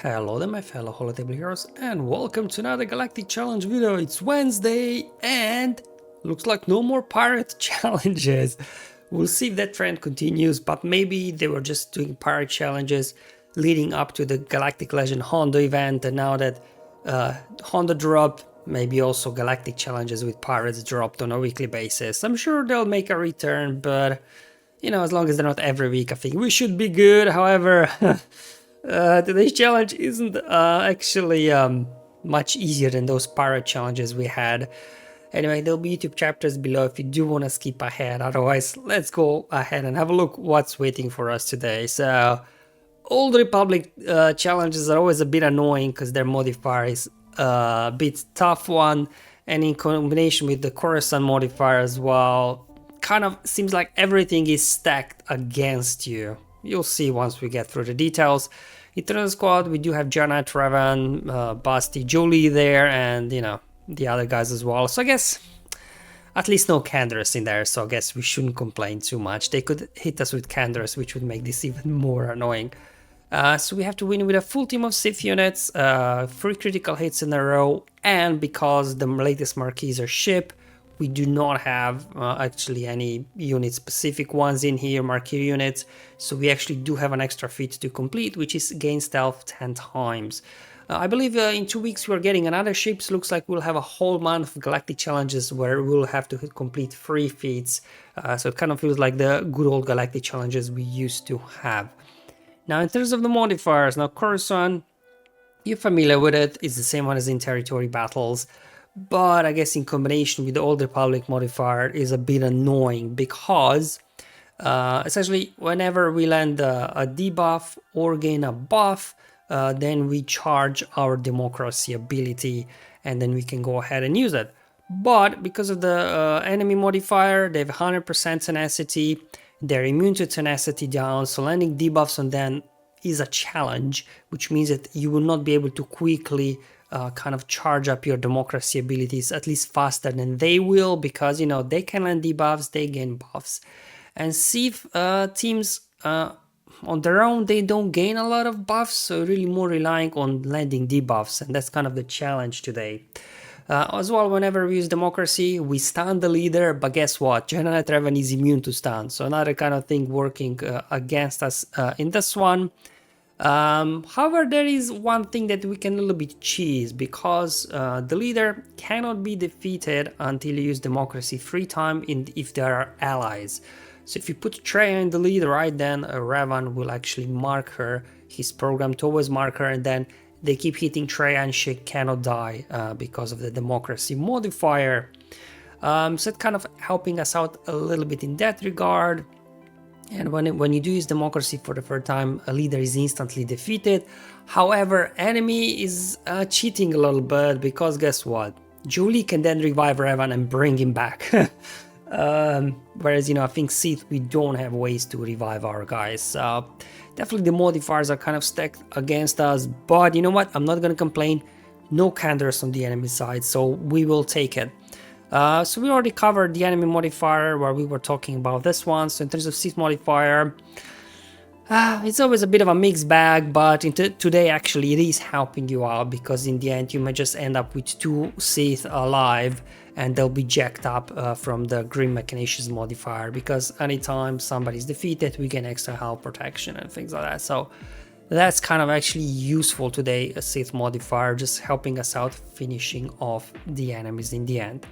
Hello there my fellow Holotable heroes and welcome to another Galactic Challenge video. It's Wednesday and looks like no more pirate challenges. We'll see if that trend continues, but maybe they were just doing pirate challenges leading up to the Galactic Legend Hondo event, and now that Hondo dropped, maybe also Galactic challenges with pirates dropped on a weekly basis. I'm sure they'll make a return, but you know, as long as they're not every week, I think we should be good. However, today's challenge isn't actually much easier than those pirate challenges we had. Anyway, there'll be YouTube chapters below if you do want to skip ahead. Otherwise, let's go ahead and have a look what's waiting for us today. So, Old Republic challenges are always a bit annoying because their modifier is a bit tough one, and in combination with the Coruscant modifier as well, kind of seems like everything is stacked against you. You'll see once we get through the details. Eternal Squad, we do have Janet, Revan, Basti, Jolie there, and you know, the other guys as well. So I guess at least no Canderous in there, so I guess we shouldn't complain too much. They could hit us with Canderous, which would make this even more annoying. So we have to win with a full team of Sith units, 3 critical hits in a row, and because the latest Marquis are ship, we do not have actually any unit-specific ones in here, Marquis units, so we actually do have an extra feat to complete, which is gain stealth 10 times. I believe in 2 weeks we're getting another ship, so looks like we'll have a whole month of Galactic challenges where we'll have to complete 3 feats, so it kind of feels like the good old Galactic challenges we used to have. Now in terms of the modifiers, now Coruscant, you're familiar with it, it's the same one as in territory battles. But I guess in combination with the Old Republic modifier is a bit annoying because essentially whenever we land a debuff or gain a buff, then we charge our democracy ability and then we can go ahead and use it. But because of the enemy modifier, they have 100% tenacity, they're immune to tenacity down, so landing debuffs on them is a challenge, which means that you will not be able to quickly kind of charge up your democracy abilities at least faster than they will, because you know they can land debuffs, they gain buffs, and Sith teams on their own they don't gain a lot of buffs, so really more relying on landing debuffs, and that's kind of the challenge today. As well, whenever we use democracy, we stun the leader, but guess what? Generate Revan is immune to stun, so another kind of thing working against us in this one. However, there is one thing that we can a little bit cheese, because the leader cannot be defeated until you use democracy 3 times if there are allies. So if you put Traya in the lead, right, then Revan will actually mark her. He's programmed to always mark her, and then they keep hitting Traya and she cannot die because of the democracy modifier. So it's kind of helping us out a little bit in that regard. And when you do use democracy for the first time, a leader is instantly defeated. However, enemy is cheating a little bit, because guess what? Jolie can then revive Revan and bring him back. Whereas, you know, I think Sith, we don't have ways to revive our guys. Definitely the modifiers are kind of stacked against us, but you know what? I'm not gonna complain. No Canderous on the enemy side, so we will take it. So we already covered the enemy modifier where we were talking about this one. So in terms of Sith modifier, it's always a bit of a mixed bag, but today actually it is helping you out, because in the end you may just end up with 2 Sith alive and they'll be jacked up from the Grim Machinations modifier, because anytime somebody's defeated we gain extra health protection and things like that. So that's kind of actually useful today, a Sith modifier, just helping us out finishing off the enemies in the end.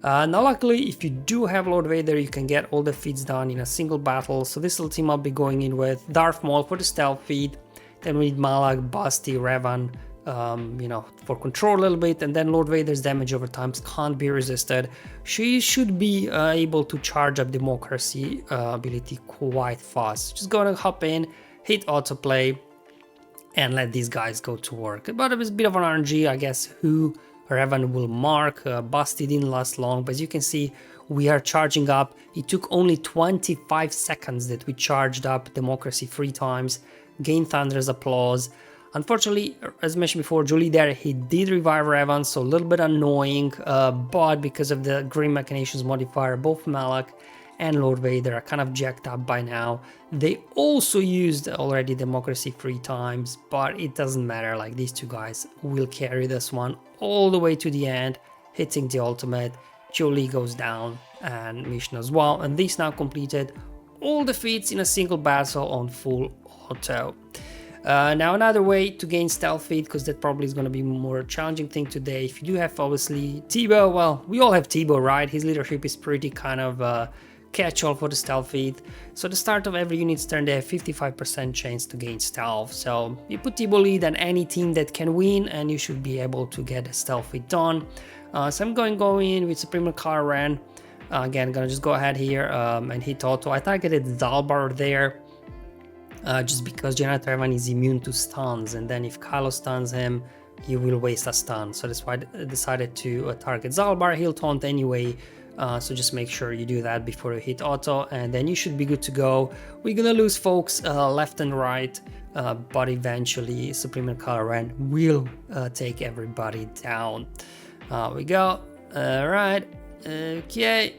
Now luckily, if you do have Lord Vader, you can get all the feats done in a single battle. So this little team I'll be going in with Darth Maul for the stealth feat, then we need Malak, Basti, Revan, you know, for control a little bit, and then Lord Vader's damage over time can't be resisted. She should be able to charge up democracy ability quite fast. Just gonna hop in, hit autoplay, and let these guys go to work. But it was a bit of an RNG, I guess, who Revan will mark. Basti didn't last long, but as you can see, we are charging up. It took only 25 seconds that we charged up democracy 3 times, gained Thunder's applause. Unfortunately, as mentioned before, Jolie there, he did revive Revan, so a little bit annoying, but because of the Grim Machinations modifier, both Malak and Lord Vader are kind of jacked up by now. They also used already democracy 3 times, but it doesn't matter, like these two guys will carry this one all the way to the end, hitting the ultimate. Jolie goes down and mission as well, and this now completed all the feats in a single battle on full auto. Now another way to gain stealth feat, because that probably is going to be more challenging thing today. If you do have obviously Teebo, well, we all have Teebo, right? His leadership is pretty kind of catch-all for the stealth feat. So at the start of every unit's turn they have 55% chance to gain stealth. So you put Teebo lead on any team that can win and you should be able to get a stealth feat done. So I'm going in with Supreme Kylo Ren. Again, gonna just go ahead here and hit auto. I targeted Zalbar there. Just because General Revan is immune to stuns, and then if Kylo stuns him, he will waste a stun. So that's why I decided to target Zalbar. He'll taunt anyway, so just make sure you do that before you hit auto, and then you should be good to go. We're gonna lose folks left and right, but eventually Supreme Kylo Ren will take everybody down. We go. Alright, okay.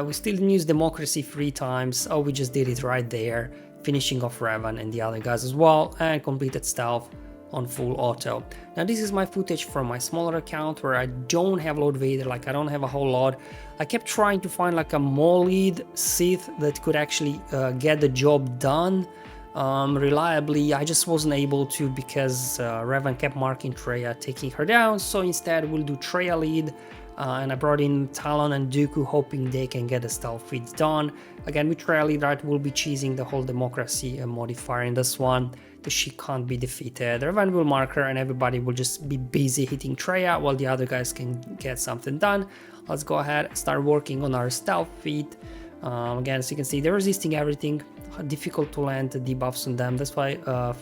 We still didn't use democracy 3 times. Oh, we just did it right there, finishing off Revan and the other guys as well, and completed stealth on full auto. Now this is my footage from my smaller account where I don't have Lord Vader, like I don't have a whole lot. I kept trying to find like a Maul lead Sith that could actually get the job done reliably. I just wasn't able to because Revan kept marking Traya, taking her down, so instead we'll do Traya lead. And I brought in Talon and Dooku, hoping they can get the stealth feats done. Again, with Traya lead, right, we'll be cheesing the whole democracy modifier in this one. She can't be defeated. Revan will mark her and everybody will just be busy hitting Traya while the other guys can get something done. Let's go ahead and start working on our stealth feat. Again, as you can see, they're resisting everything. Difficult to land the debuffs on them. That's why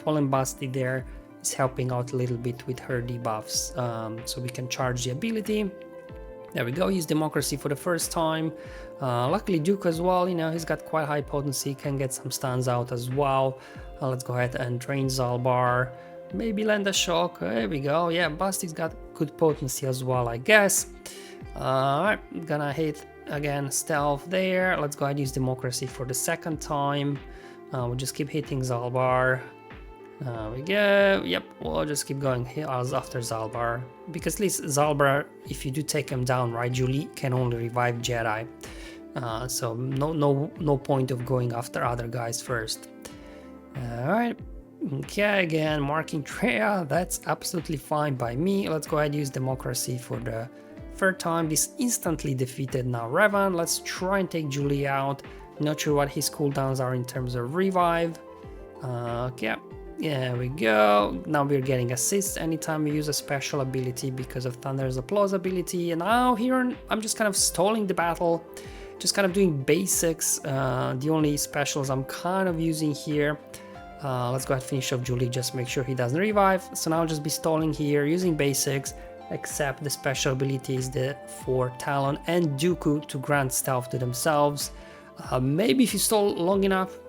Fallen Basti there is helping out a little bit with her debuffs. So we can charge the ability. There we go, use democracy for the first time. Luckily Duke as well, you know, he's got quite high potency, can get some stuns out as well. Let's go ahead and train Zalbar. Maybe land a shock. There we go. Yeah, Basti's got good potency as well, I guess. Alright, gonna hit again stealth there. Let's go ahead and use democracy for the second time. We'll just keep hitting Zalbar. There we go. Yep, we'll just keep going here after Zalbar, because at least Zalbar, if you do take him down, right, Julie can only revive Jedi, so no point of going after other guys first. All right, okay, again marking Traya, that's absolutely fine by me. Let's go ahead and use democracy for the third time. This instantly defeated now Revan. Let's try and take Julie out. Not sure what his cooldowns are in terms of revive. Okay. There we go. Now we're getting assists anytime we use a special ability because of Thunder's Applause ability. And now here I'm just kind of stalling the battle, just kind of doing basics. The only specials I'm kind of using here. Let's go ahead and finish off Julie, just make sure he doesn't revive. So now I'll just be stalling here using basics, except the special abilities for Talon and Dooku to grant stealth to themselves. Maybe if you stall long enough,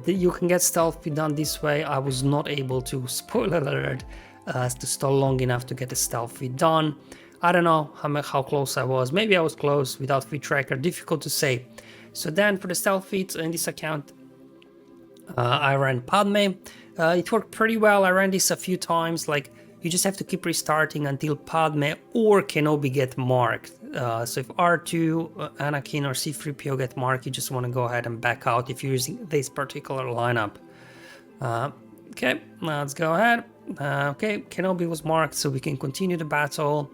you can get stealth feat done this way. I was not able to, spoiler alert, to stall long enough to get the stealth feat done. I don't know how close I was. Maybe I was close without feat tracker, difficult to say. So then for the stealth feats in this account, I ran Padme. It worked pretty well. I ran this a few times, like you just have to keep restarting until Padme or Kenobi get marked. So if R2, Anakin or C-3PO get marked, you just want to go ahead and back out if you're using this particular lineup. Okay, let's go ahead. Okay, Kenobi was marked, so we can continue the battle.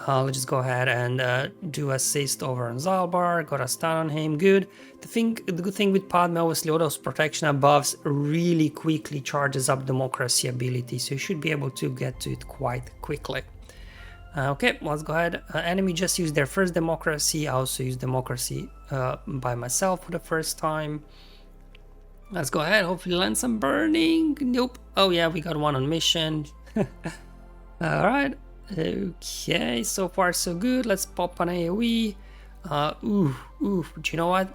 Let's just go ahead and do assist over on Zalbar. Got a stun on him, good. The good thing with Padme, obviously all those protection buffs really quickly charges up democracy ability, so you should be able to get to it quite quickly. Okay, let's go ahead. Enemy just used their first democracy. I also used democracy by myself for the first time. Let's go ahead, hopefully land some burning. Nope. Oh yeah, we got one on mission. Alright. Okay, so far so good. Let's pop an AoE. Do you know what?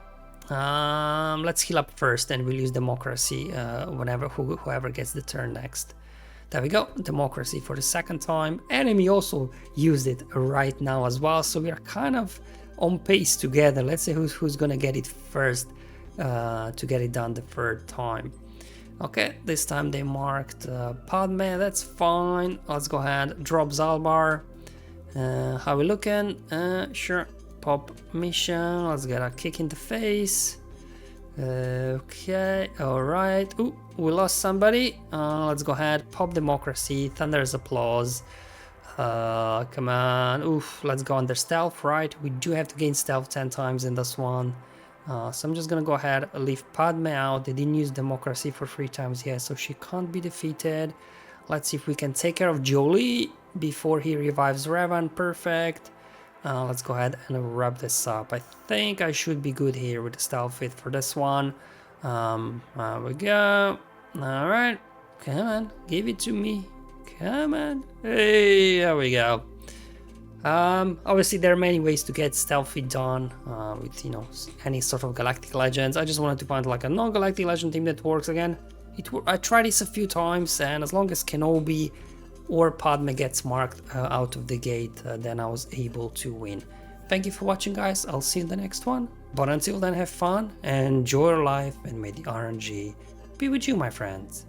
Let's heal up first and we'll use democracy whoever gets the turn next. There we go, democracy for the second time. Enemy also used it right now as well, so we are kind of on pace together. Let's see who's gonna get it first to get it done the third time. Okay, this time they marked Padme, that's fine. Let's go ahead, drop Zalbar. How we looking? Sure, pop mission. Let's get a kick in the face. Okay, alright. Ooh, we lost somebody. Let's go ahead, pop democracy, thunder's applause. Come on. Oof, let's go under stealth, right? We do have to gain stealth 10 times in this one. So I'm just gonna go ahead and leave Padme out. They didn't use democracy for 3 times yet, so she can't be defeated. Let's see if we can take care of Jolie before he revives Revan. Perfect. Let's go ahead and wrap this up. I think I should be good here with the stealth fit for this one. There we go. Alright, come on, give it to me. Come on. Hey, there we go. Obviously there are many ways to get stealthy done with, you know, any sort of Galactic Legends. I just wanted to find like a non-Galactic Legend team that works again. I tried this a few times, and as long as Kenobi or Padme gets marked out of the gate, then I was able to win. Thank you for watching, guys. I'll see you in the next one. But until then, have fun, enjoy your life, and may the RNG be with you, my friends.